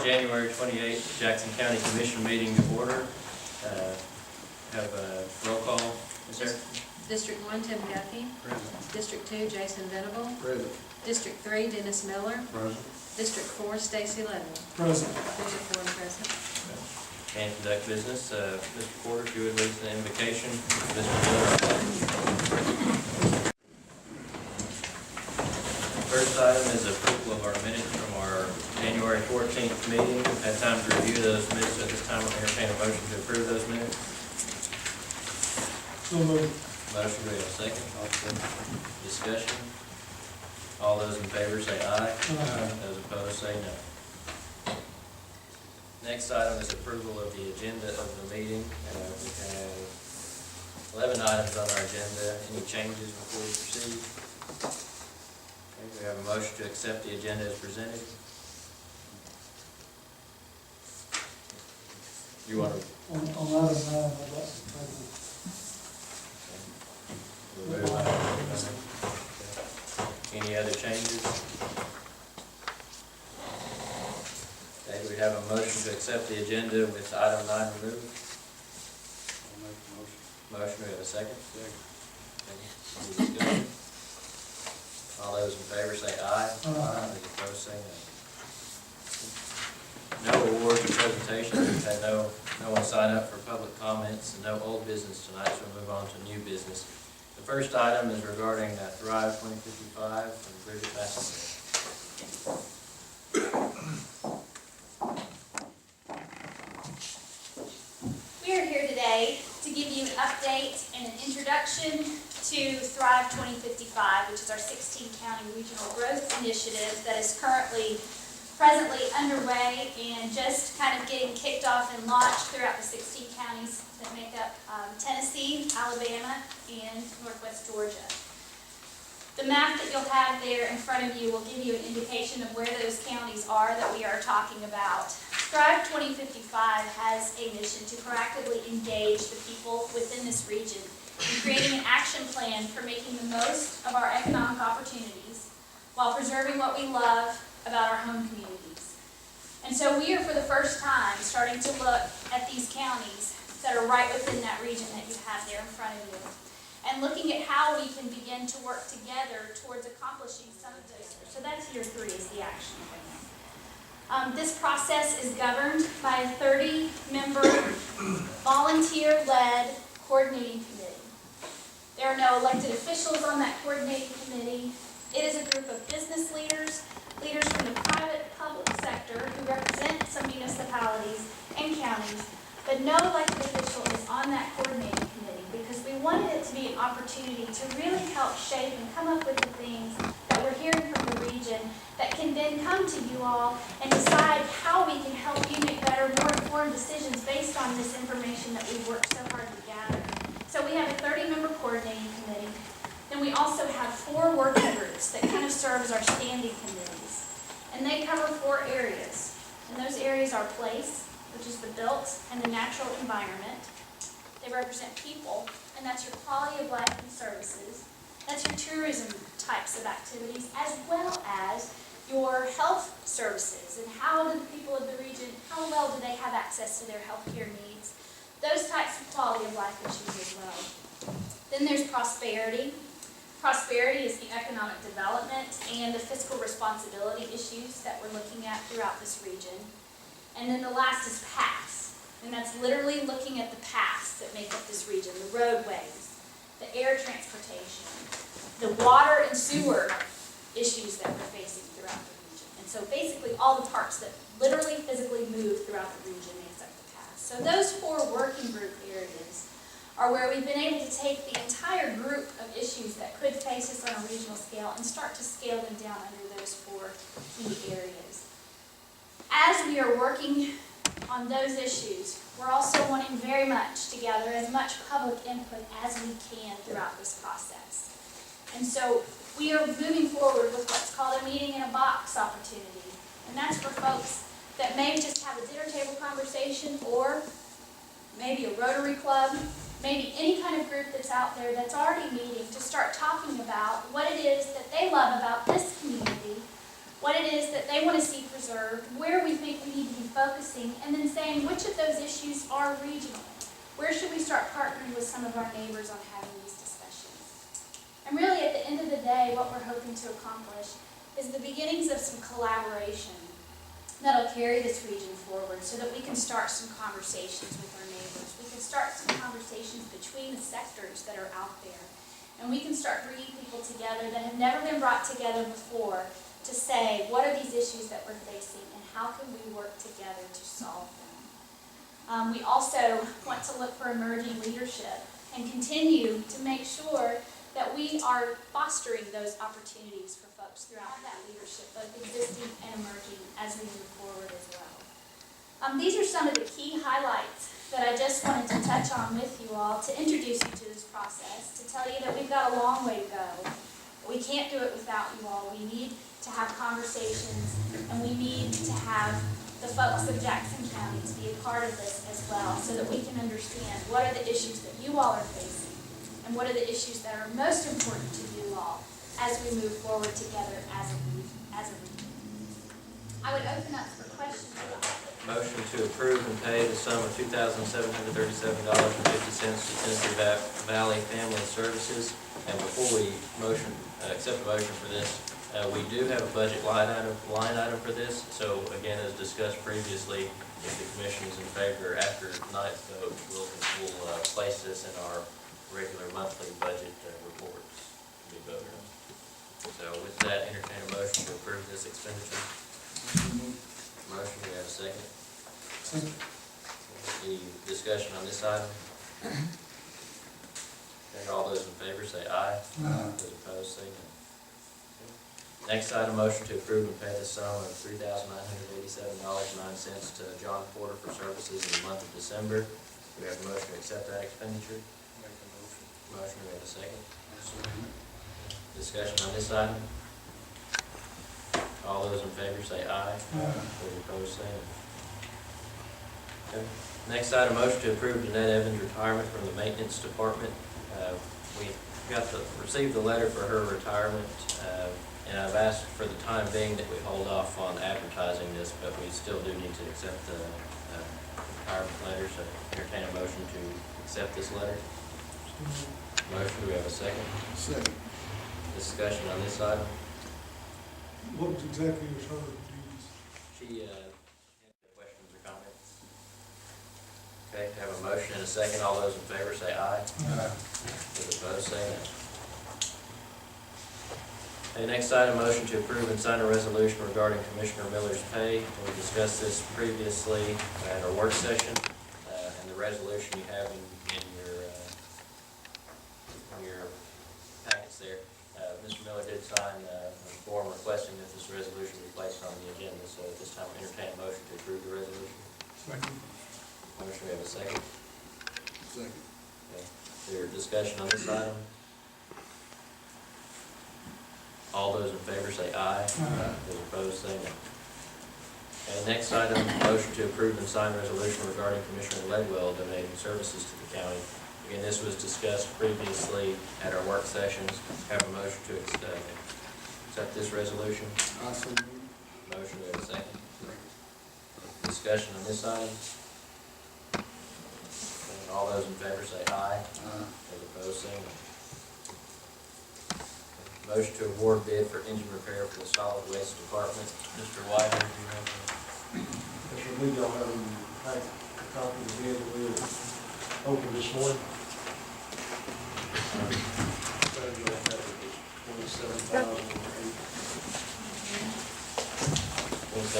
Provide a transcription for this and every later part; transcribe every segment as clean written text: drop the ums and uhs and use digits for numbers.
January 28th Jackson County Commission meeting to order. Have a roll call. Is there? District 1, Tim Guffey. Present. District 2, Jason Venable. Present. District 3, Dennis Miller. Present. District 4, Stacy Ledwell. Present. District 4 present. And conduct business. Mr. Porter, if you would lead the invocation. Mr. Miller. First item is approval of our minutes from our January 14th meeting. We've had time to review those minutes. At this time, we'll entertain a motion to approve those minutes. So moved. Motion, do we have a second? Discussion. All those in favor say aye. Aye. Those opposed say no. Next item is approval of the agenda of the meeting. We have 11 items on our agenda. Any changes before we proceed? Okay, we have a motion to accept the agenda as presented. You want to? On item 9, I'd like to table. Any other changes? Okay, we have a motion to accept the agenda with item 9 removed. I'll make the motion. Motion, we have a second? Second. Any discussion? All those in favor say aye. Aye. Those opposed say no. No awards or presentations. We've had no one sign up for public comments and no old business tonight, so we'll move on to new business. The first item is regarding Thrive 2055 from Bridget Bassett. We are here today to give you an update and an introduction to Thrive 2055, which is our 16-county regional growth initiative that is presently underway and just kind of getting kicked off and launched throughout the 16 counties that make up Tennessee, Alabama, and Northwest Georgia. The map that you'll have there in front of you will give you an indication of where those counties are that we are talking about. Thrive 2055 has a mission to proactively engage the people within this region in creating an action plan for making the most of our economic opportunities while preserving what we love about our home communities. And so we are, for the first time, starting to look at these counties that are right within that region that you have there in front of you, and looking at how we can begin to work together towards accomplishing some of those. So that's year 3, is the action plan. This process is governed by a 30-member, volunteer-led coordinating committee. There are no elected officials on that coordinating committee. It is a group of business leaders, leaders from the private public sector who represent some municipalities and counties, but no elected official is on that coordinating committee because we wanted it to be an opportunity to really help shape and come up with the things that we're hearing from the region that can then come to you all and decide how we can help you make better, more informed decisions based on this information that we've worked so hard to gather. So we have a 30-member coordinating committee. Then we also have 4 working groups that kind of serve as our standing committees. And they cover 4 areas. And those areas are place, which is the built and the natural environment. They represent people, and that's your quality of life and services. That's your tourism types of activities, as well as your health services and how do the people of the region, how well do they have access to their health care needs. Those types of quality of life issues as well. Then there's prosperity. Prosperity is the economic development and the fiscal responsibility issues that we're looking at throughout this region. And then the last is paths. And that's literally looking at the paths that make up this region, the roadways, the air transportation, the water and sewer issues that we're facing throughout the region. And so basically all the parts that literally physically move throughout the region makes up the paths. So those 4 working group areas are where we've been able to take the entire group of issues that could face us on a regional scale and start to scale them down under those 4 key areas. As we are working on those issues, we're also wanting very much to gather as much public input as we can throughout this process. And so we are moving forward with what's called a meeting in a box opportunity. And that's for folks that may just have a dinner table conversation, or maybe a Rotary Club, maybe any kind of group that's out there that's already meeting to start talking about what it is that they love about this community, what it is that they want to see preserved, where we think we need to be focusing, and then saying which of those issues are regional. Where should we start partnering with some of our neighbors on having these discussions? And really, at the end of the day, what we're hoping to accomplish is the beginnings of some collaboration that'll carry this region forward so that we can start some conversations with our neighbors. We can start some conversations between the sectors that are out there. And we can start bringing people together that have never been brought together before to say, what are these issues that we're facing and how can we work together to solve them? We also want to look for emerging leadership and continue to make sure that we are fostering those opportunities for folks throughout that leadership, both existing and emerging, as we move forward as well. These are some of the key highlights that I just wanted to touch on with you all to introduce you to this process, to tell you that we've got a long way to go. We can't do it without you all. We need to have conversations, and we need to have the folks of Jackson County to be a part of this as well, so that we can understand what are the issues that you all are facing, and what are the issues that are most important to you all as we move forward together as a region. I would open up for questions about this. Motion to approve and pay the sum of $2,737.50 to Tennessee Valley Family Services. And before we accept the motion for this, we do have a budget line item for this. So again, as discussed previously, if the commission is in favor after tonight's vote, we'll place this in our regular monthly budget reports to be voted on. So with that, entertain a motion to approve this expenditure. Motion, we have a second. Second. Any discussion on this item? Okay, all those in favor say aye. Aye. Those opposed say no. Okay. Next item, motion to approve and pay the sum of $3,987.09 to John Porter for services in the month of December. Do we have a motion to accept that expenditure? Make a motion. Motion, we have a second. Second. Discussion on this item? All those in favor say aye. Aye. Those opposed say no. Okay. Next item, motion to approve Danette Evans' retirement from the maintenance department. We received the letter for her retirement, and I've asked for the time being that we hold off on advertising this, but we still do need to accept the retirement letter, so entertain a motion to accept this letter. Motion, do we have a second? Second. Discussion on this item? What exactly was her duties? She, any questions or comments? Okay, have a motion and a second. All those in favor say aye. Aye. Those opposed say no. Okay, next item, motion to approve and sign a resolution regarding Commissioner Miller's pay. We discussed this previously at our work session, and the resolution you have in your packets there. Mr. Miller did sign a form requesting that this resolution be placed on the agenda, so at this time, entertain a motion to approve the resolution. Second. Motion, we have a second. Second. Okay. Is there discussion on this item? All those in favor say aye. Aye. Those opposed say no. Okay, next item, motion to approve and sign resolution regarding Commissioner Ledwell donating services to the county. Again, this was discussed previously at our work sessions. Have a motion to accept this resolution. Awesome. Motion, we have a second. Discussion on this item. Okay, all those in favor say aye. Those opposed say no. Motion to award bid for engine repair for the solid waste department. Mr. White, do you have Yes, sir, we don't have a copy of the bid that we opened this morning.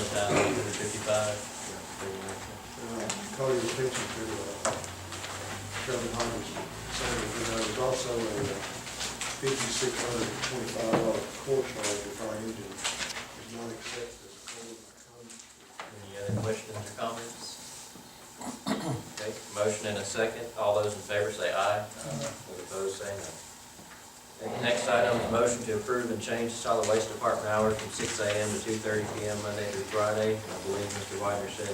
$27,855? Call your attention to Shelby Hunter's saying that there's also a $5,625 core charge if our engine is not accepted as a core by Congress. Any other questions or comments? Okay, motion and a second. All those in favor say aye. Those opposed say no. Okay, next item, motion to approve and change the solid waste department hours from 6 a.m. to 2:30 p.m. Monday through Friday. I believe Mr. Widener said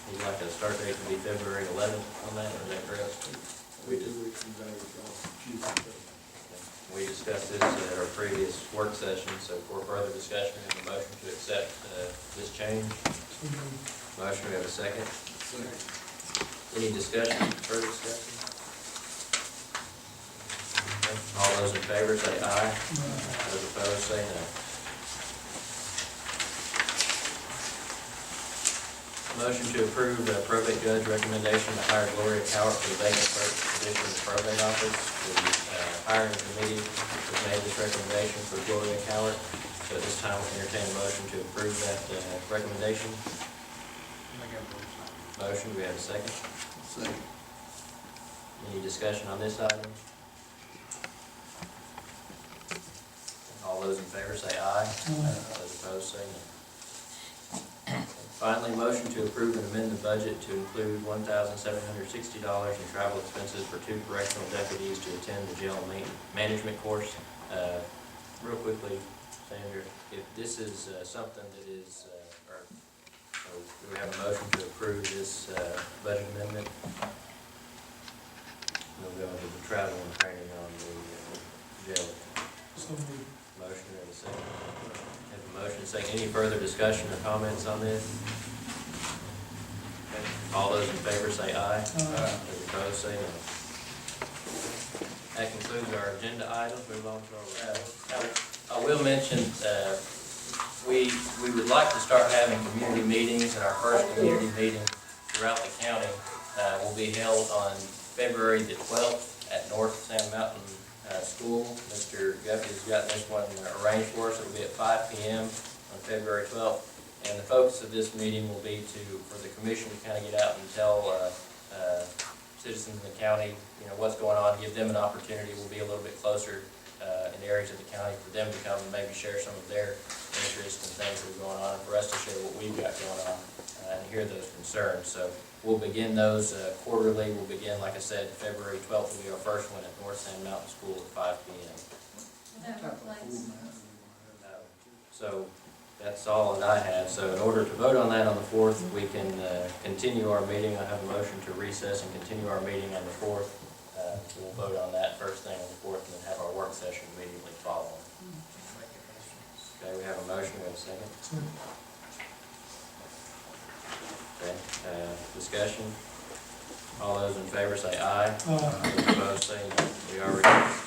he'd like a start date to be February 11th on that, or is that correct? We do, we convey it on Tuesday. We discussed this at our previous work session, so for further discussion, we have a motion to accept this change. So moved. Motion, we have a second. Any discussion, further discussion? Okay. All those in favor say aye. Those opposed say no. Motion to approve the probate judge recommendation to hire Gloria Cowart for the vacant clerk position in the probate office. The hiring committee has made this recommendation for Gloria Cowart. So at this time, we entertain a motion to approve that recommendation. Motion, do we have a second? Second. Any discussion on this item? All those in favor say aye. Those opposed say no. Finally, motion to approve and amend the budget to include $1,760 in travel expenses for 2 correctional deputies to attend the jail management course. Real quickly, Sandra, if this is something that is, do we have a motion to approve this budget amendment? We'll go into the travel and training on the jail. So moved. Motion, we have a second. Have a motion, second. Any further discussion or comments on this? Okay. All those in favor say aye. Those opposed say no. That concludes our agenda items. Move on to our, I will mention, we would like to start having community meetings, and our first community meeting throughout the county will be held on February the 12th at North Sand Mountain School. Mr. Guffey's got this one arranged for us. It'll be at 5 p.m. on February 12th. And the focus of this meeting will be for the commission to kind of get out and tell citizens in the county, what's going on, give them an opportunity. We'll be a little bit closer in areas of the county for them to come and maybe share some of their interests and things that are going on, and for us to share what we've got going on and hear those concerns. So we'll begin those quarterly. We'll begin, like I said, February 12th will be our first one at North Sand Mountain School at 5 p.m. That replace. So that's all that I have. So in order to vote on that on the 4th, we can continue our meeting. I have a motion to recess and continue our meeting on the 4th. We'll vote on that first thing on the 4th and then have our work session immediately following. Okay, we have a motion. We have a second. Okay, discussion. All those in favor say aye. Those opposed say no. We are released.